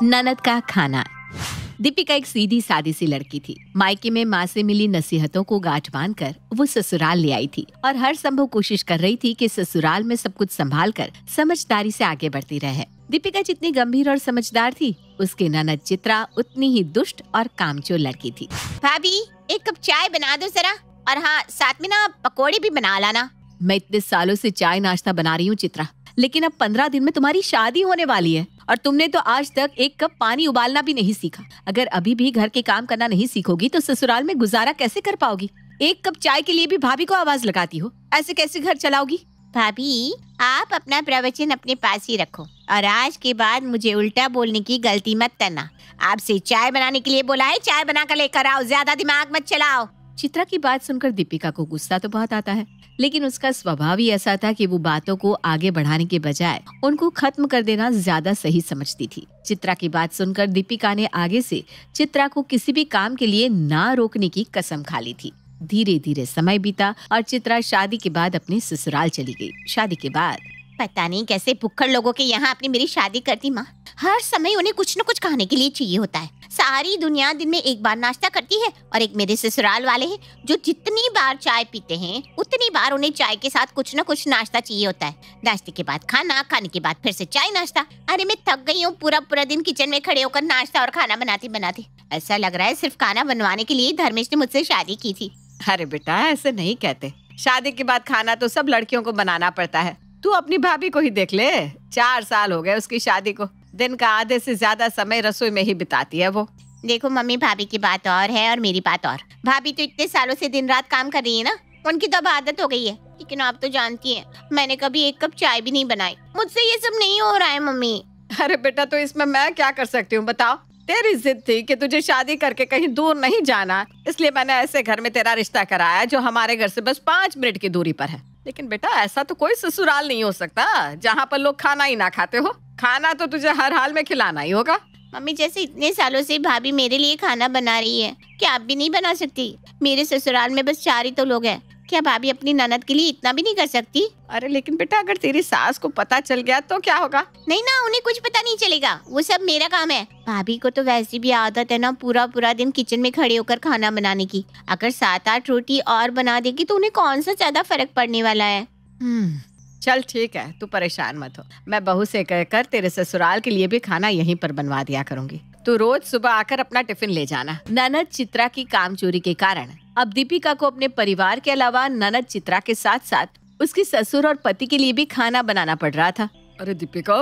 ननद का खाना। दीपिका एक सीधी सादी सी लड़की थी। मायके में माँ से मिली नसीहतों को गांठ बांधकर वो ससुराल ले आई थी और हर संभव कोशिश कर रही थी कि ससुराल में सब कुछ संभाल कर समझदारी से आगे बढ़ती रहे। दीपिका जितनी गंभीर और समझदार थी, उसकी ननद चित्रा उतनी ही दुष्ट और कामचोर लड़की थी। भाभी, एक कप चाय बना दो जरा, और हाँ, साथ में ना पकौड़े भी बना लाना। मैं इतने सालों से चाय नाश्ता बना रही हूँ चित्रा, लेकिन अब 15 दिन में तुम्हारी शादी होने वाली है और तुमने तो आज तक एक कप पानी उबालना भी नहीं सीखा। अगर अभी भी घर के काम करना नहीं सीखोगी तो ससुराल में गुजारा कैसे कर पाओगी? एक कप चाय के लिए भी भाभी को आवाज लगाती हो, ऐसे कैसे घर चलाओगी? भाभी, आप अपना प्रवचन अपने पास ही रखो और आज के बाद मुझे उल्टा बोलने की गलती मत करना। आपसे चाय बनाने के लिए बोला है, चाय बना कर लेकर आओ, ज्यादा दिमाग मत चलाओ। चित्रा की बात सुनकर दीपिका को गुस्सा तो बहुत आता है, लेकिन उसका स्वभाव ही ऐसा था कि वो बातों को आगे बढ़ाने के बजाय उनको खत्म कर देना ज्यादा सही समझती थी। चित्रा की बात सुनकर दीपिका ने आगे से चित्रा को किसी भी काम के लिए ना रोकने की कसम खा ली थी। धीरे धीरे समय बीता और चित्रा शादी के बाद अपने ससुराल चली गई। शादी के बाद पता नहीं कैसे भुक्खड़ लोगों के यहाँ अपनी मेरी शादी करती माँ। हर समय उन्हें कुछ न कुछ खाने के लिए चाहिए होता है। सारी दुनिया दिन में एक बार नाश्ता करती है और एक मेरे ससुराल वाले हैं जो जितनी बार चाय पीते हैं उतनी बार उन्हें चाय के साथ कुछ न कुछ नाश्ता चाहिए होता है। नाश्ते के बाद खाना, खाने के बाद फिर से चाय नाश्ता। अरे मैं थक गई हूँ पूरा पूरा दिन किचन में खड़े होकर नाश्ता और खाना बनाते बनाते। ऐसा लग रहा है सिर्फ खाना बनवाने के लिए धर्मेश ने मुझसे शादी की थी। अरे बेटा, ऐसे नहीं कहते। शादी के बाद खाना तो सब लड़कियों को बनाना पड़ता है। तू अपनी भाभी को ही देख ले, 4 साल हो गए उसकी शादी को। दिन का आधे से ज्यादा समय रसोई में ही बिताती है वो। देखो मम्मी, भाभी की बात और है और मेरी बात और। भाभी तो इतने सालों से दिन रात काम कर रही है ना, उनकी तो अब आदत हो गई है। लेकिन आप तो जानती हैं, मैंने कभी एक कप चाय भी नहीं बनाई। मुझसे ये सब नहीं हो रहा है मम्मी। अरे बेटा, तो इसमें मैं क्या कर सकती हूँ बताओ? तेरी जिद थी कि तुझे शादी करके कहीं दूर नहीं जाना, इसलिए मैंने ऐसे घर में तेरा रिश्ता कराया जो हमारे घर से बस 5 मिनट की दूरी पर है। लेकिन बेटा, ऐसा तो कोई ससुराल नहीं हो सकता जहाँ पर लोग खाना ही ना खाते हो। खाना तो तुझे हर हाल में खिलाना ही होगा। मम्मी, जैसे इतने सालों से भाभी मेरे लिए खाना बना रही है, क्या आप भी नहीं बना सकती? मेरे ससुराल में बस 4 ही तो लोग हैं, क्या भाभी अपनी ननद के लिए इतना भी नहीं कर सकती? अरे लेकिन बेटा, अगर तेरी सास को पता चल गया तो क्या होगा? नहीं ना, उन्हें कुछ पता नहीं चलेगा, वो सब मेरा काम है। भाभी को तो वैसे भी आदत है ना पूरा पूरा दिन किचन में खड़े होकर खाना बनाने की। अगर 7-8 रोटी और बना देगी तो उन्हें कौन सा ज्यादा फर्क पड़ने वाला है। चल ठीक है, तू परेशान मत हो। मैं बहू से कहकर तेरे ससुराल के लिए भी खाना यहीं पर बनवा दिया करूंगी। तू रोज सुबह आकर अपना टिफिन ले जाना। ननद चित्रा की कामचोरी के कारण अब दीपिका को अपने परिवार के अलावा ननद चित्रा के साथ साथ उसकी ससुर और पति के लिए भी खाना बनाना पड़ रहा था। अरे दीपिका,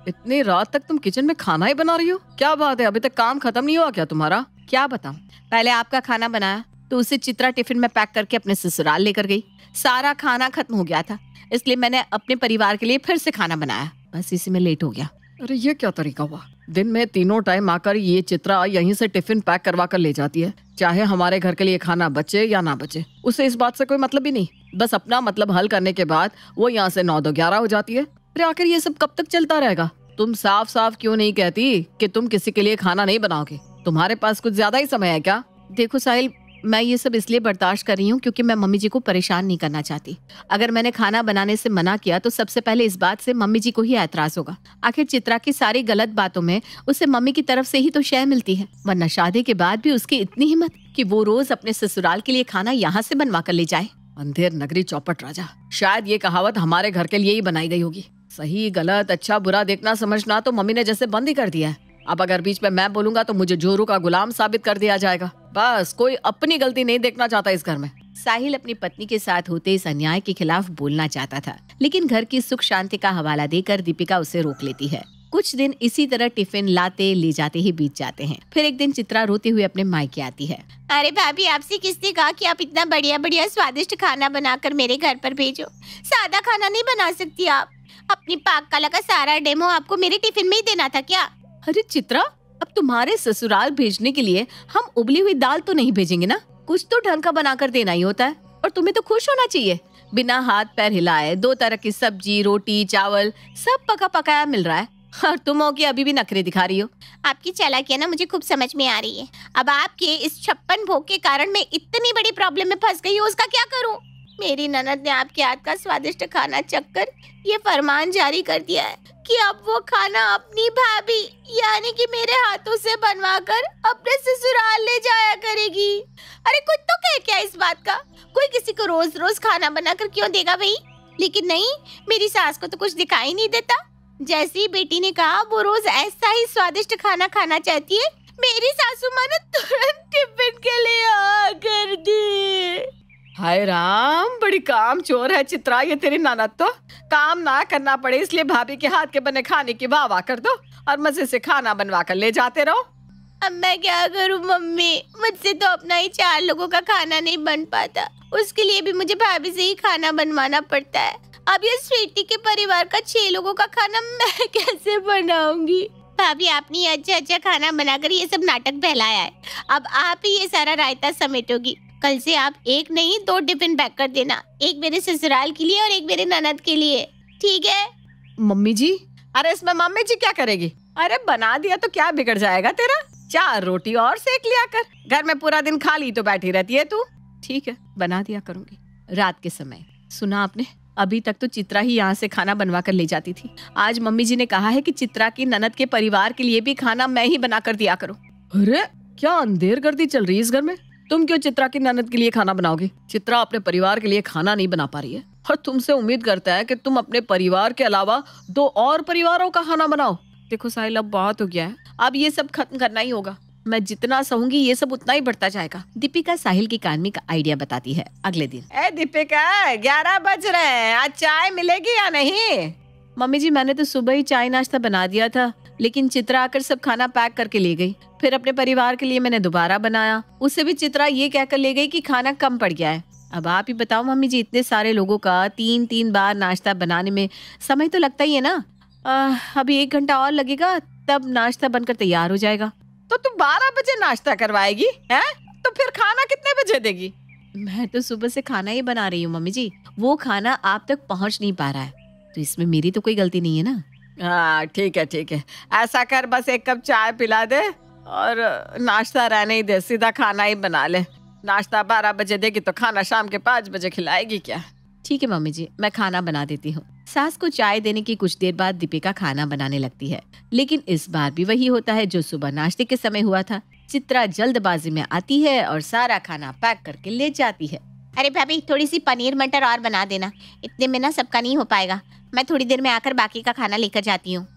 इतनी रात तक तुम किचन में खाना ही बना रही हो? क्या बात है, अभी तक काम खत्म नहीं हुआ क्या तुम्हारा? क्या बताऊं, पहले आपका खाना बनाया तो उसे चित्रा टिफिन में पैक करके अपने ससुराल लेकर गई। सारा खाना खत्म हो गया था, इसलिए मैंने अपने परिवार के लिए फिर से खाना बनाया। बस इसी में लेट हो गया। अरे ये क्या तरीका हुआ? दिन में 3 टाइम आकर ये चित्रा यहीं से टिफिन पैक करवा कर ले जाती है। चाहे हमारे घर के लिए खाना बचे या ना बचे, उसे इस बात से कोई मतलब ही नहीं। बस अपना मतलब हल करने के बाद वो यहाँ से 9-11 हो जाती है। अरे आखिर ये सब कब तक चलता रहेगा? तुम साफ साफ क्यों नहीं कहती कि तुम किसी के लिए खाना नहीं बनाओगे? तुम्हारे पास कुछ ज्यादा ही समय है क्या? देखो साहिल, मैं ये सब इसलिए बर्दाश्त कर रही हूँ क्योंकि मैं मम्मी जी को परेशान नहीं करना चाहती। अगर मैंने खाना बनाने से मना किया तो सबसे पहले इस बात से मम्मी जी को ही ऐतराज होगा। आखिर चित्रा की सारी गलत बातों में उसे मम्मी की तरफ से ही तो शय मिलती है, वरना शादी के बाद भी उसकी इतनी हिम्मत कि वो रोज अपने ससुराल के लिए खाना यहाँ से बनवा कर ले जाए। अंधेर नगरी चौपट राजा, शायद ये कहावत हमारे घर के लिए ही बनाई गई होगी। सही गलत, अच्छा बुरा देखना समझना तो मम्मी ने जैसे बंद ही कर दिया है। अब अगर बीच में मैं बोलूंगा तो मुझे जोरू का गुलाम साबित कर दिया जाएगा। बस कोई अपनी गलती नहीं देखना चाहता इस घर में। साहिल अपनी पत्नी के साथ होते इस अन्याय के खिलाफ बोलना चाहता था, लेकिन घर की सुख शांति का हवाला देकर दीपिका उसे रोक लेती है। कुछ दिन इसी तरह टिफिन लाते ले जाते ही बीत जाते हैं। फिर एक दिन चित्रा रोते हुए अपने मायके आती है। अरे भाभी, आपसे किसने कहा कि आप इतना बढ़िया बढ़िया स्वादिष्ट खाना बनाकर मेरे घर पर भेजो? सादा खाना नहीं बना सकती आप? अपनी पाक कला का सारा डेमो आपको मेरे टिफिन में ही देना था क्या? अरे चित्रा, अब तुम्हारे ससुराल भेजने के लिए हम उबली हुई दाल तो नहीं भेजेंगे ना? कुछ तो ढंग का बनाकर देना ही होता है और तुम्हें तो खुश होना चाहिए। बिना हाथ पैर हिलाए 2 तरह की सब्जी, रोटी, चावल सब पका पकाया मिल रहा है और तुम हो कि अभी भी नखरे दिखा रही हो। आपकी चालाकियां ना मुझे खूब समझ में आ रही है। अब आपके इस 56 भोग के कारण मैं इतनी बड़ी प्रॉब्लम में फंस गई हूँ, उसका क्या करूँ? मेरी ननद ने आपके हाथ का स्वादिष्ट खाना चखकर ये फरमान जारी कर दिया है कि अब वो खाना अपनी भाभी यानी कि मेरे हाथों से बनवाकर अपने ससुराल ले जाया करेगी। अरे कुछ तो कह क्या इस बात का, कोई किसी को रोज रोज खाना बनाकर क्यों देगा भाई। लेकिन नहीं, मेरी सास को तो कुछ दिखाई नहीं देता। जैसे ही बेटी ने कहा वो रोज ऐसा ही स्वादिष्ट खाना खाना चाहती है, मेरी सासू माँ ने तुरंत टिफिन के लिए हाँ कर दी। हाय राम, बड़ी काम चोर है चित्रा ये तेरी ननद तो। काम ना करना पड़े इसलिए भाभी के हाथ के बने खाने की वाह कर दो और मजे से खाना बनवा कर ले जाते रहो। अब मैं क्या करूं मम्मी, मुझसे तो अपना ही 4 लोगों का खाना नहीं बन पाता, उसके लिए भी मुझे भाभी से ही खाना बनवाना पड़ता है। अब ये स्वीटी के परिवार का 6 लोगों का खाना मैं कैसे बनाऊंगी। भाभी आपने अच्छा अच्छा खाना बनाकर ये सब नाटक बहलाया है, अब आप ही ये सारा रायता समेटोगी। कल से आप एक नहीं 2 टिफिन पैक कर देना, एक मेरे ससुराल के लिए और एक मेरे ननद के लिए, ठीक है? मम्मी जी, अरे इसमें मम्मी जी क्या करेगी? अरे बना दिया तो क्या बिगड़ जाएगा तेरा, 4 रोटी और सेक लिया कर, घर में पूरा दिन खाली तो बैठी रहती है तू। ठीक है, बना दिया करूंगी। रात के समय सुना आपने, अभी तक तो चित्रा ही यहाँ से खाना बनवा कर ले जाती थी। आज मम्मी जी ने कहा है कि चित्रा की ननद के परिवार के लिए भी खाना मैं ही बना कर दिया करूँ। अरे क्या अंधेर गर्दी चल रही है इस घर में? तुम क्यों चित्रा की ननद के लिए खाना बनाओगी? चित्रा अपने परिवार के लिए खाना नहीं बना पा रही है और तुमसे उम्मीद करता है कि तुम अपने परिवार के अलावा 2 और परिवारों का खाना बनाओ। देखो साहिल, अब बहुत हो गया है, अब ये सब खत्म करना ही होगा। मैं जितना सहूंगी ये सब उतना ही बढ़ता जाएगा। दीपिका साहिल की कानमी का आइडिया बताती है। अगले दिन, ए दीपिका 11 बज रहे हैं, आज चाय मिलेगी या नहीं? मम्मी जी, मैंने तो सुबह ही चाय नाश्ता बना दिया था, लेकिन चित्रा आकर सब खाना पैक करके ले गई। फिर अपने परिवार के लिए मैंने दोबारा बनाया, उससे भी चित्रा ये कहकर ले गई कि खाना कम पड़ गया है। अब आप ही बताओ मम्मी जी, इतने सारे लोगों का 3-3 बार नाश्ता बनाने में समय तो लगता ही है ना। अभी 1 घंटा और लगेगा, तब नाश्ता बनकर तैयार हो जाएगा। तो तू 12 बजे नाश्ता करवाएगी है? तो फिर खाना कितने बजे देगी? मैं तो सुबह से खाना ही बना रही हूँ मम्मी जी, वो खाना आप तक पहुँच नहीं पा रहा है, तो इसमें मेरी तो कोई गलती नहीं है ना। हाँ ठीक है, ऐसा कर, बस 1 कप चाय पिला दे और नाश्ता रहने ही दे, सीधा खाना ही बना ले। नाश्ता 12 बजे देगी तो खाना शाम के 5 बजे खिलाएगी क्या? ठीक है मम्मी जी, मैं खाना बना देती हूँ। सास को चाय देने की कुछ देर बाद दीपिका खाना बनाने लगती है, लेकिन इस बार भी वही होता है जो सुबह नाश्ते के समय हुआ था। चित्रा जल्दबाजी में आती है और सारा खाना पैक करके ले जाती है। अरे भाभी, थोड़ी सी पनीर मटर और बना देना, इतने में ना सबका नहीं हो पाएगा, मैं थोड़ी देर में आकर बाकी का खाना लेकर जाती हूँ।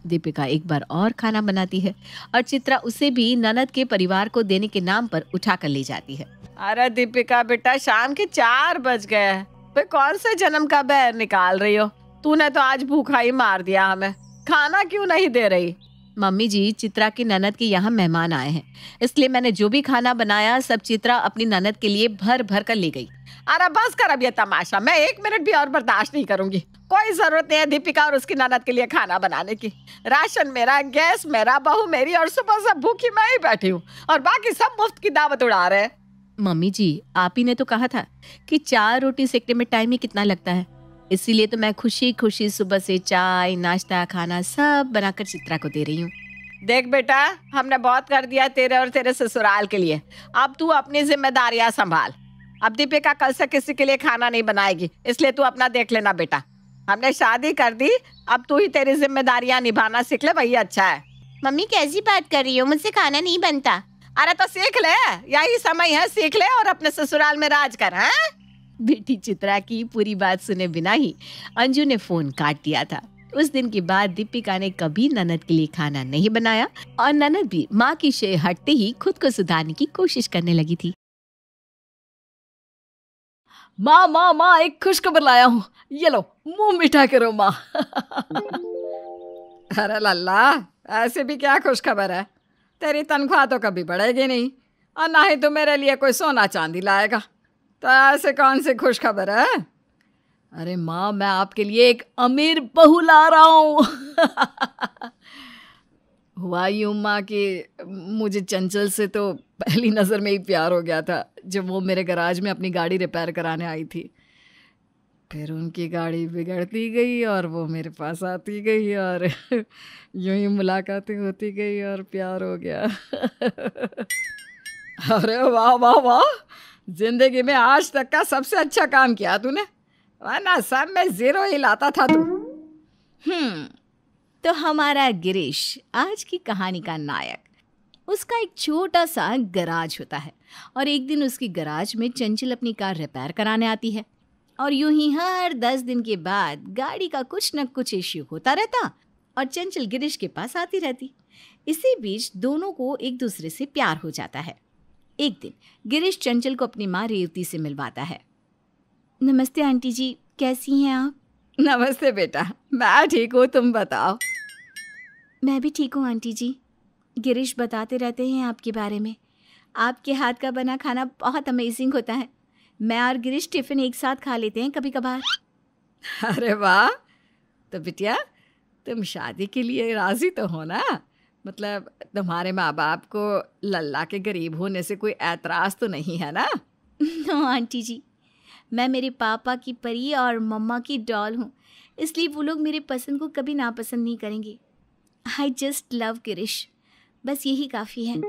दीपिका एक बार और खाना बनाती है और चित्रा उसे भी ननद के परिवार को देने के नाम पर उठा कर ले जाती है। अरे दीपिका बेटा, शाम के 4 बज गए, वे कौन से जन्म का बैर निकाल रही हो? तूने तो आज भूखा ही मार दिया हमें, खाना क्यों नहीं दे रही? मम्मी जी, चित्रा की ननद के यहाँ मेहमान आए हैं, इसलिए मैंने जो भी खाना बनाया सब चित्रा अपनी ननद के लिए भर भर कर ले गई। अरे बस कर अब ये तमाशा, मैं 1 मिनट भी और बर्दाश्त नहीं करूंगी। कोई जरूरत नहीं है दीपिका और उसकी ननद के लिए खाना बनाने की। राशन मेरा, गैस मेरा, बहू मेरी और सुबह से भूखी मैं ही बैठी हूँ और बाकी सब मुफ्त की दावत उड़ा रहे हैं। मम्मी जी, आप ही ने तो कहा था कि 4 रोटी सेकने में टाइम ही कितना लगता है, इसीलिए तो मैं खुशी खुशी सुबह से चाय नाश्ता खाना सब बनाकर चित्रा को दे रही हूँ। देख बेटा, हमने बहुत कर दिया तेरे और तेरे ससुराल के लिए, अब तू अपनी जिम्मेदारियां संभाल। अब दीपिका कल से किसी के लिए खाना नहीं बनाएगी, इसलिए तू अपना देख लेना बेटा। हमने शादी कर दी, अब तू ही तेरी जिम्मेदारियां निभाना सीख ले, वही अच्छा है। मम्मी कैसी बात कर रही हो, मुझसे खाना नहीं बनता। अरे तो सीख ले, यही समय है, सीख ले और अपने ससुराल में राज कर। हाँ? बेटी चित्रा की पूरी बात सुने बिना ही अंजू ने फोन काट दिया था। उस दिन के बाद दीपिका ने कभी ननद के लिए खाना नहीं बनाया और ननद भी माँ की शय हटते ही खुद को सुधारने की कोशिश करने लगी थी। माँ माँ माँ, एक खुशखबर लाया हूँ, ये लो मुंह मीठा करो माँ। अरे लल्ला, ऐसे भी क्या खुशखबर है? तेरी तनख्वाह तो कभी बढ़ेगी नहीं और ना ही तो मेरे लिए कोई सोना चांदी लाएगा, तो ऐसे कौन सी खुशखबर है? अरे माँ, मैं आपके लिए एक अमीर बहू ला रहा हूँ। हुआ यूं माँ कि मुझे चंचल से तो पहली नज़र में ही प्यार हो गया था जब वो मेरे गैराज में अपनी गाड़ी रिपेयर कराने आई थी। फिर उनकी गाड़ी बिगड़ती गई और वो मेरे पास आती गई और यूं ही मुलाकातें होती गई और प्यार हो गया। अरे वाह वाह वाह, जिंदगी में आज तक का सबसे अच्छा काम किया तूने, वरना सब में 0 ही लाता था तू। तो हमारा गिरीश आज की कहानी का नायक, उसका एक छोटा सा गराज होता है और एक दिन उसकी गराज में चंचल अपनी कार रिपेयर कराने आती है और यूं ही हर 10 दिन के बाद गाड़ी का कुछ न कुछ इश्यू होता रहता और चंचल गिरीश के पास आती रहती। इसी बीच दोनों को एक दूसरे से प्यार हो जाता है। एक दिन गिरीश चंचल को अपनी माँ रेवती से मिलवाता है। नमस्ते आंटी जी, कैसी हैं आप? नमस्ते बेटा, मैं ठीक हूँ, तुम बताओ। मैं भी ठीक हूँ आंटी जी। गिरीश बताते रहते हैं आपके बारे में, आपके हाथ का बना खाना बहुत अमेजिंग होता है। मैं और गिरीश टिफ़िन एक साथ खा लेते हैं कभी कभार। अरे वाह, तो बिटिया तुम शादी के लिए राजी तो हो ना? मतलब तुम्हारे माँ बाप को लल्ला के गरीब होने से कोई ऐतराज़ तो नहीं है ना? नो आंटी जी, मैं मेरे पापा की परी और मम्मा की डॉल हूँ, इसलिए वो लोग मेरे पसंद को कभी नापसंद नहीं करेंगे। आई जस्ट लव गिरीश, बस यही काफ़ी है।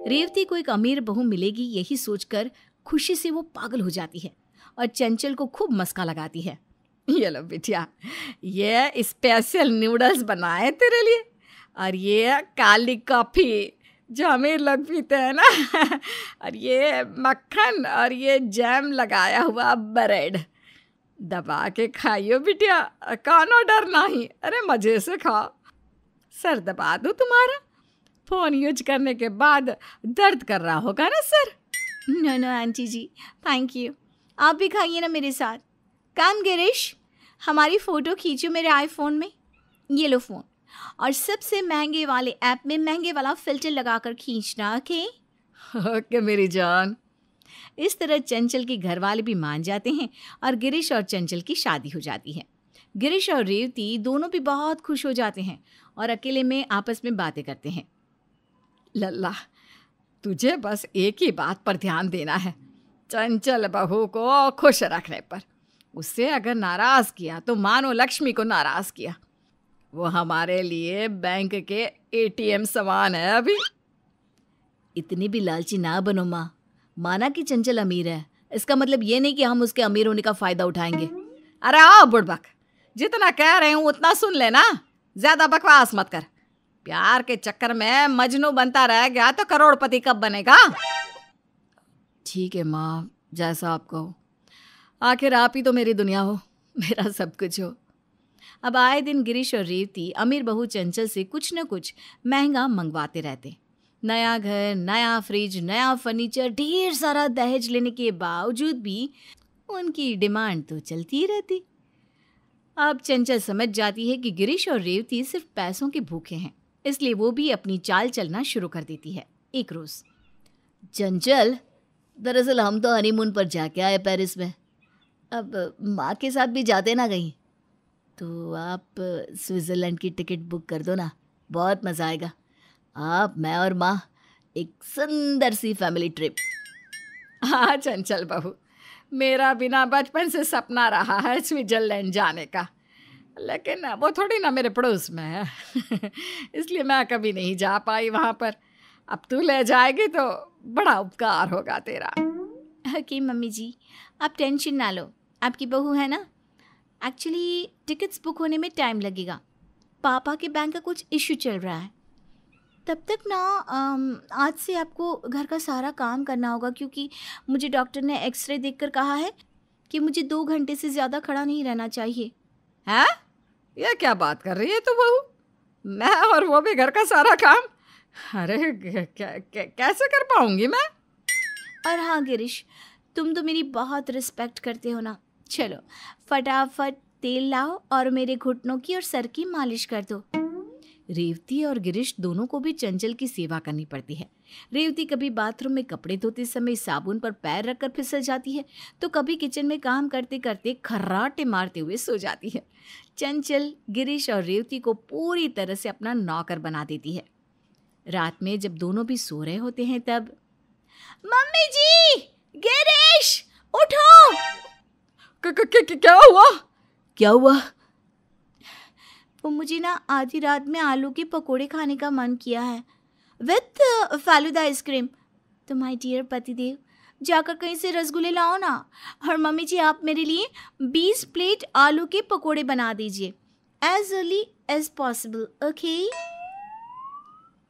रेवती को एक अमीर बहू मिलेगी यही सोचकर खुशी से वो पागल हो जाती है और चंचल को खूब मस्का लगाती है। ये लो बिटिया, ये स्पेशल नूडल्स बनाए तेरे लिए, और ये काली कॉफ़ी जो अमीर लोग पीते हैं ना और ये मक्खन और ये जैम लगाया हुआ ब्रेड। दबा के खाइयो बिटिया, कानो डर नहीं, अरे मज़े से खाओ। सर दबा दो तुम्हारा, फ़ोन यूज करने के बाद दर्द कर रहा होगा ना sir? No no aunty ji, thank you. आप भी खाइए ना मेरे साथ। काम गिरीश, हमारी फ़ोटो खींचो मेरे आईफोन में। ये लो फ़ोन, और सबसे महंगे वाले ऐप में महंगे वाला फ़िल्टर लगाकर खींचना। ओके मेरी जान। इस तरह चंचल के घर वाले भी मान जाते हैं और गिरीश और चंचल की शादी हो जाती है। गिरीश और रेवती दोनों भी बहुत खुश हो जाते हैं और अकेले में आपस में बातें करते हैं। लल्ला, तुझे बस एक ही बात पर ध्यान देना है, चंचल बहू को खुश रखने पर। उससे अगर नाराज़ किया तो मानो लक्ष्मी को नाराज़ किया। वो हमारे लिए बैंक के ATM समान है अभी। इतनी भी लालची ना बनो माँ। माना कि चंचल अमीर है, इसका मतलब ये नहीं कि हम उसके अमीर होने का फ़ायदा उठाएंगे। अरे आओ बुड़बक, जितना कह रहे हूँ उतना सुन लेना, ज़्यादा बकवास मत कर। प्यार के चक्कर में मजनू बनता रह गया तो करोड़पति कब बनेगा? ठीक है माँ, जैसा आप कहो। आखिर आप ही तो मेरी दुनिया हो, मेरा सब कुछ हो। अब आए दिन गिरीश और रेवती अमीर बहू चंचल से कुछ न कुछ महंगा मंगवाते रहते। नया घर, नया फ्रिज, नया फर्नीचर, ढेर सारा दहेज लेने के बावजूद भी उनकी डिमांड तो चलती ही रहती। अब चंचल समझ जाती है कि गिरीश और रेवती सिर्फ पैसों के भूखे हैं, इसलिए वो भी अपनी चाल चलना शुरू कर देती है। एक रोज़, चंचल, दरअसल हम तो हनीमून पर जाके आए पेरिस में। अब माँ के साथ भी जाते ना कहीं, तो आप स्विट्ज़रलैंड की टिकट बुक कर दो ना, बहुत मज़ा आएगा। आप, मैं और माँ, एक सुंदर सी फैमिली ट्रिप। हाँ चंचल बहू, मेरा बिना बचपन से सपना रहा है स्विट्ज़रलैंड जाने का, लेकिन वो थोड़ी ना मेरे पड़ोस में है इसलिए मैं कभी नहीं जा पाई वहाँ पर। अब तू ले जाएगी तो बड़ा उपकार होगा तेरा। ओके मम्मी जी, आप टेंशन ना लो, आपकी बहू है ना। एक्चुअली टिकट्स बुक होने में टाइम लगेगा, पापा के बैंक का कुछ इश्यू चल रहा है। तब तक ना आज से आपको घर का सारा काम करना होगा, क्योंकि मुझे डॉक्टर ने एक्सरे देखकर कहा है कि मुझे 2 घंटे से ज़्यादा खड़ा नहीं रहना चाहिए। हैं? ये क्या बात कर रही है तू बहू? मैं और वो भी घर का सारा काम? अरे कैसे कर पाऊंगी मैं? और हाँ गिरीश, तुम तो मेरी बहुत रिस्पेक्ट करते हो ना। चलो फटाफट तेल लाओ और मेरे घुटनों की और सर की मालिश कर दो। रेवती और गिरीश दोनों को भी चंचल की सेवा करनी पड़ती है। रेवती कभी बाथरूम में कपड़े धोते समय साबुन पर पैर रखकर फिसल जाती है, तो कभी किचन में काम करते करते खर्राटे मारते हुए सो जाती है। चंचल गिरीश और रेवती को पूरी तरह से अपना नौकर बना देती है। रात में जब दोनों भी सो रहे होते हैं तब, मम्मी जी, गिरीश उठो। क्या हुआ? क्या हुआ? वो मुझे ना आधी रात में आलू के पकोड़े खाने का मन किया है विथ फालूदा आइसक्रीम। तो माय डियर पतिदेव, जाकर कहीं से रसगुल्ले लाओ ना। और मम्मी जी आप मेरे लिए 20 प्लेट आलू के पकोड़े बना दीजिए as early as possible, okay?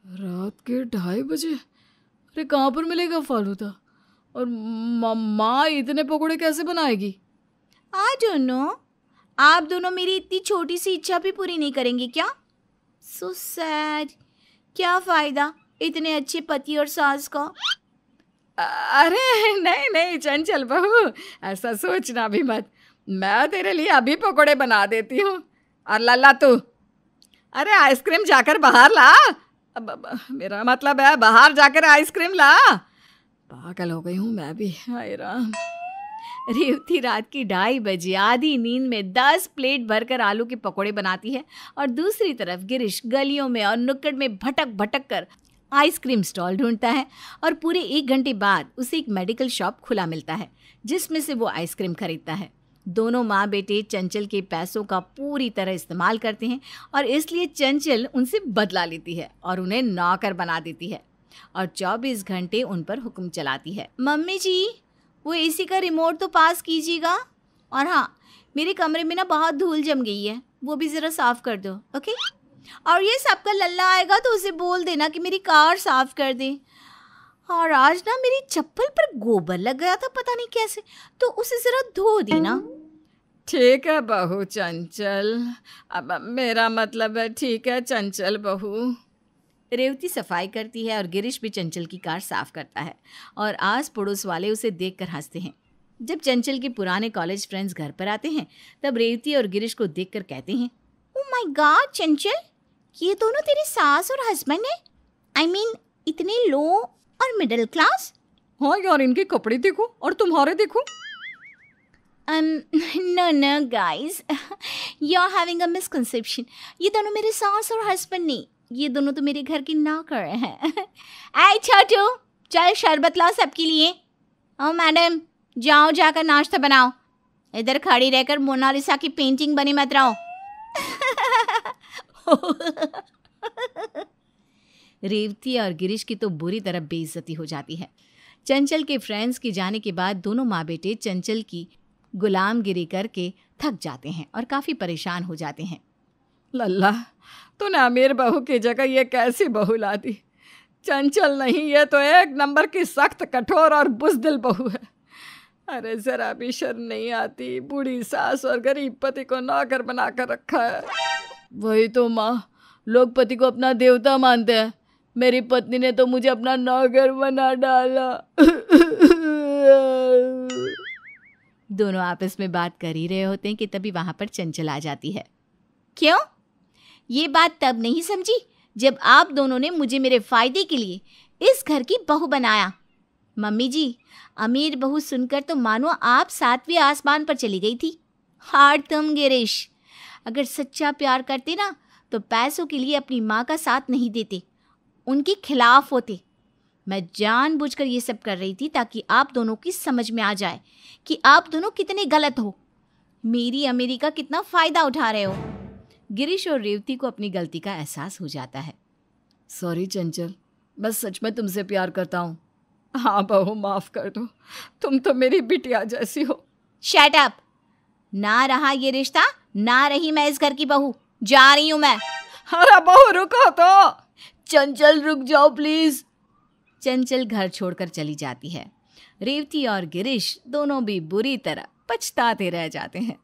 रात के 2:30 बजे? अरे कहाँ पर मिलेगा फालूदा? और माँ इतने पकोड़े कैसे बनाएगी? I don't know. आप दोनों मेरी इतनी छोटी सी इच्छा भी पूरी नहीं करेंगे क्या? So sad. क्या फ़ायदा इतने अच्छे पति और सास का? अरे नहीं नहीं चंचल बहू, ऐसा सोचना भी मत। मैं तेरे लिए अभी पकोड़े बना देती हूँ। और लल्ला तू, अरे आइसक्रीम जाकर बाहर ला। मेरा मतलब है बाहर जाकर आइसक्रीम ला। पागल हो गई हूँ मैं भी, हाय राम। रेवती रात की 2:30 आधी नींद में 10 प्लेट भरकर आलू के पकोड़े बनाती है और दूसरी तरफ गिरीश गलियों में और नुक्कड़ में भटक भटक कर आइसक्रीम स्टॉल ढूंढता है और पूरे 1 घंटे बाद उसे एक मेडिकल शॉप खुला मिलता है जिसमें से वो आइसक्रीम खरीदता है। दोनों माँ बेटे चंचल के पैसों का पूरी तरह इस्तेमाल करते हैं और इसलिए चंचल उनसे बदला लेती है और उन्हें नौकर बना देती है और 24 घंटे उन पर हुक्म चलाती है। मम्मी जी वो एसी का रिमोट तो पास कीजिएगा। और हाँ, मेरे कमरे में ना बहुत धूल जम गई है, वो भी ज़रा साफ़ कर दो, ओके? और ये सबका लल्ला आएगा तो उसे बोल देना कि मेरी कार साफ़ कर दे। और आज ना मेरी चप्पल पर गोबर लग गया था, पता नहीं कैसे, तो उसे ज़रा धो देना। ठीक है बहू चंचल, अब मेरा मतलब है ठीक है चंचल बहू। रेवती सफाई करती है और गिरीश भी चंचल की कार साफ करता है और आस पड़ोस वाले उसे देखकर हंसते हैं। जब चंचल के पुराने कॉलेज फ्रेंड्स घर पर आते हैं तब रेवती और गिरीश को देखकर कहते हैं, ओह माय गॉड चंचल, ये दोनों तेरे सास और हस्बैंड हैं? आई मीन इतने लो और मिडिल क्लास। हाँ यार, इनके कपड़े देखो और तुम्हारे देखो। No guys, you are having a misconception. ये दोनों मेरे सास और हस्बैंड नहीं, ये दोनों तो मेरे घर की नौकर हैं। ऐ छोटू, चल शरबत लाओ सबके लिए। ओ मैडम, जाओ जाकर नाश्ता बनाओ, इधर खड़ी रहकर मोनालिसा की पेंटिंग बनी मत रहो। रेवती और गिरीश की तो बुरी तरह बेइज्जती हो जाती है। चंचल के फ्रेंड्स के जाने के बाद दोनों माँ बेटे चंचल की गुलामगिरी करके थक जाते हैं और काफ़ी परेशान हो जाते हैं। लल्ला, तूने अमीर बहू की जगह ये कैसी बहू ला दी? चंचल नहीं, ये तो 1 नंबर की सख्त कठोर और बुज़दिल बहू है। अरे जरा भी शर्म नहीं आती, बूढ़ी सास और गरीब पति को नौकर बना कर रखा है। वही तो माँ, लोग पति को अपना देवता मानते हैं, मेरी पत्नी ने तो मुझे अपना नौकर बना डाला। दोनों आपस में बात कर ही रहे होते हैं कि तभी वहां पर चंचल आ जाती है। क्यों? ये बात तब नहीं समझी जब आप दोनों ने मुझे मेरे फायदे के लिए इस घर की बहू बनाया। मम्मी जी, अमीर बहू सुनकर तो मानो आप 7वें आसमान पर चली गई थी। हार तुम गिरीश, अगर सच्चा प्यार करते ना तो पैसों के लिए अपनी माँ का साथ नहीं देते, उनके खिलाफ होते। मैं जानबूझकर ये सब कर रही थी ताकि आप दोनों की समझ में आ जाए कि आप दोनों कितने गलत हो, मेरी अमीरी का कितना फ़ायदा उठा रहे हो। गिरीश और रेवती को अपनी गलती का एहसास हो जाता है। सॉरी चंचल, मैं सच में तुमसे प्यार करता हूँ। हाँ बहू, माफ़ कर दो, तुम तो मेरी बिटिया जैसी हो। Shut up! ना रहा ये रिश्ता, ना रही मैं इस घर की बहू, जा रही हूँ मैं। अरे बहू रुको तो। चंचल रुक जाओ प्लीज। चंचल घर छोड़कर चली जाती है। रेवती और गिरीश दोनों भी बुरी तरह पछताते रह जाते हैं।